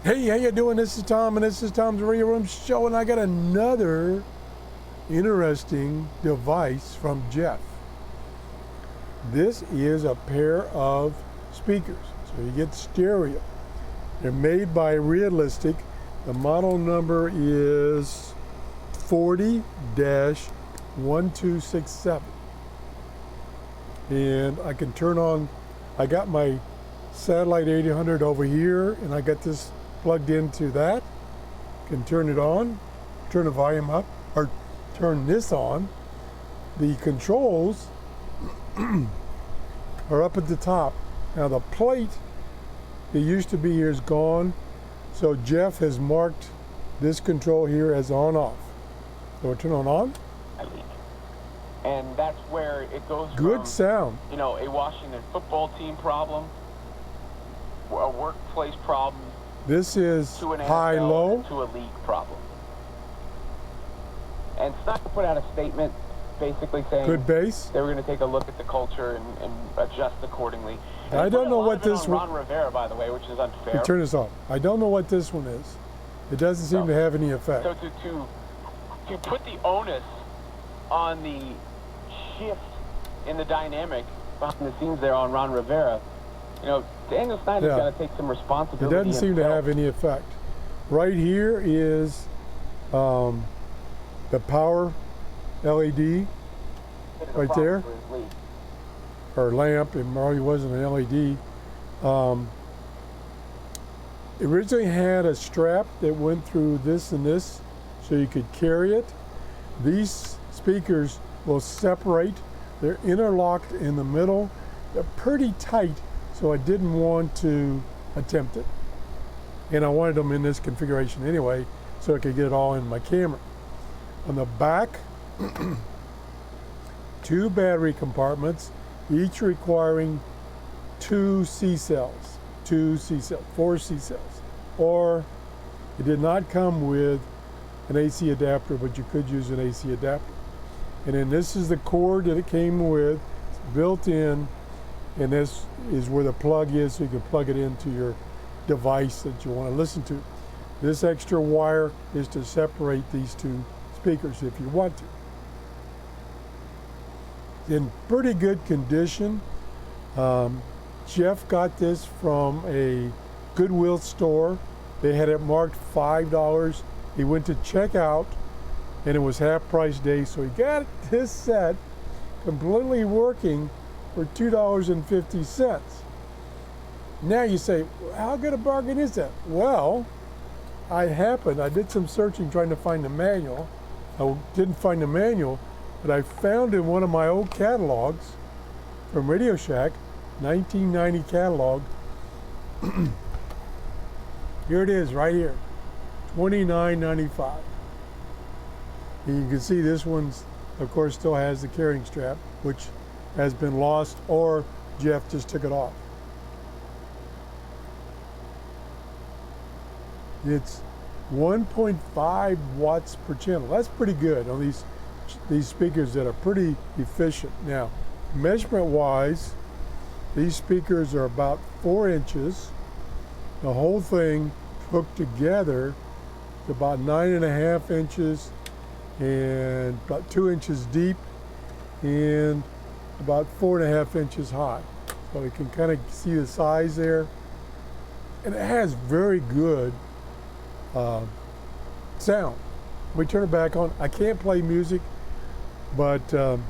Hey, how you doing? This is Tom, and this is Tom's Radio Room Show, and I got another interesting device from Jeff. This is a pair of speakers, so you get stereo. They're made by Realistic. The model number is 40-1267. And I can turn on, I got my satellite 800 over here, and I got this plugged into that. Can turn it on, turn the volume up, or turn this on. The controls are up at the top. Now the plate that used to be here is gone, so Jeff has marked this control here as on-off. So we'll turn on. And that's where it goes Good from, sound. you know, a Washington football team problem, a workplace problem, This is to an high-low. to a league problem. And Snyder put out a statement basically saying Good bass. they were going to take a look at the culture and adjust accordingly. And I don't know what this one. one. Ron Rivera, by the way, which is unfair. Turn this off. I don't know what this one is. It doesn't seem to have any effect. So to put the onus on the shift in the dynamic behind the scenes there on Ron Rivera, you know, Daniel Snyder's got to take some responsibility. It doesn't seem to have any effect. Right here is the power LED right there, or lamp. It probably wasn't an LED. It originally had a strap that went through this and this, so you could carry it. These speakers will separate. They're interlocked in the middle. They're pretty tight, so I didn't want to attempt it. And I wanted them in this configuration anyway, so I could get it all in my camera. On the back, 2 battery compartments, each requiring 2 C cells, 4 C cells. Or it did not come with an AC adapter, but you could use an AC adapter. And then this is the cord that it came with. It's built in, and this is where the plug is, so you can plug it into your device that you want to listen to. This extra wire is to separate these 2 speakers if you want to. In pretty good condition. Jeff got this from a Goodwill store. They had it marked $5. He went to check out, and it was half price day, so he got this set completely working for $2.50. Now you say, how good a bargain is that? Well, I did some searching trying to find the manual. I didn't find the manual, but I found in one of my old catalogs from Radio Shack, 1990 catalog. Here it is, right here, $29.95. And you can see this one's, of course, still has the carrying strap, which has been lost, or Jeff just took it off. It's 1.5 watts per channel. That's pretty good on these speakers that are pretty efficient. Now, measurement-wise, these speakers are about 4 inches. The whole thing hooked together is about 9.5 inches and about 2 inches deep and about 4.5 inches high. So you can kind of see the size there. And it has very good sound. Let me turn it back on. I can't play music, but I'll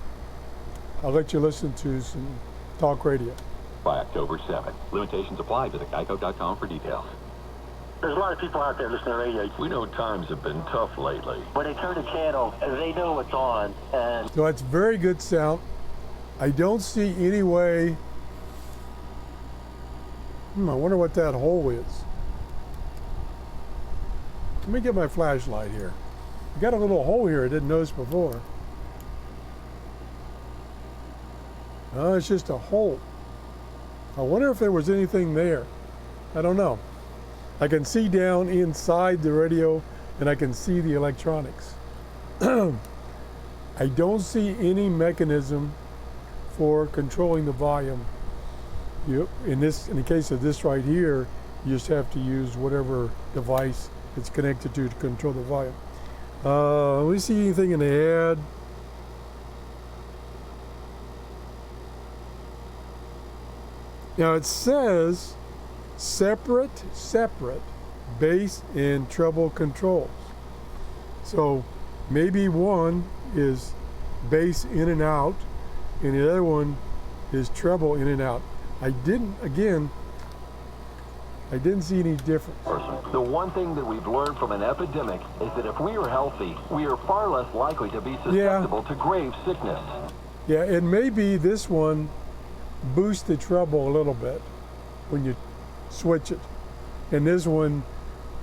let you listen to some talk radio. By October 7th. Limitations apply. Visit geico.com for details. There's a lot of people out there listening to radio. We know times have been tough lately. When they turn the channel, they know what's on. And So that's very good sound. I don't see any way. I wonder what that hole is. Let me get my flashlight here. I got a little hole here I didn't notice before. Oh, it's just a hole. I wonder if there was anything there. I don't know. I can see down inside the radio, and I can see the electronics. I don't see any mechanism for controlling the volume. In the case of this right here, You just have to use whatever device it's connected to control the volume. Let me see anything in the ad. Now it says separate bass and treble controls. So maybe one is bass in and out and the other one is treble in and out. I didn't see any difference. The one thing that we've learned from an epidemic is that if we are healthy, we are far less likely to be susceptible to grave sickness. Yeah, and maybe this one boosts the treble a little bit when you switch it. And this one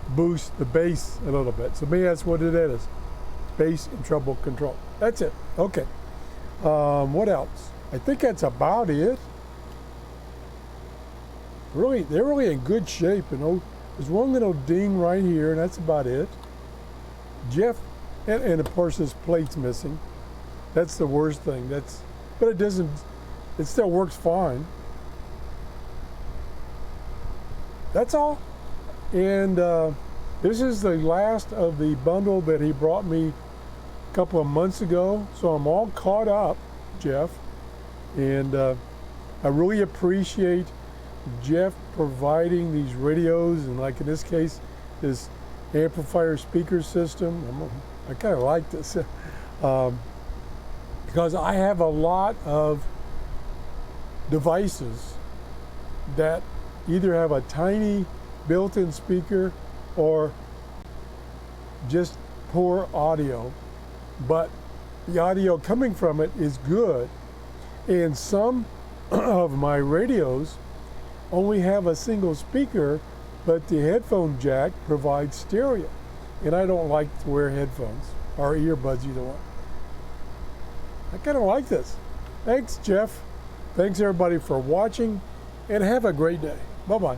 boosts the bass a little bit. So maybe that's what it is. Bass and treble control. That's it. Okay. What else? I think that's about it. Really, they're really in good shape, you know. There's one little ding right here, and that's about it. Jeff, and of course this plate's missing. That's the worst thing. But it doesn't, it still works fine. That's all. And this is the last of the bundle that he brought me a couple of months ago. So I'm all caught up, Jeff. And I really appreciate Jeff providing these radios, and like in this case, this amplifier speaker system. I kind of like this because I have a lot of devices that either have a tiny built-in speaker or just poor audio, but the audio coming from it is good. And some of my radios only have a single speaker, but the headphone jack provides stereo. And I don't like to wear headphones or earbuds, either one. I kind of like this. Thanks, Jeff. Thanks, everybody, for watching, and have a great day. Bye-bye.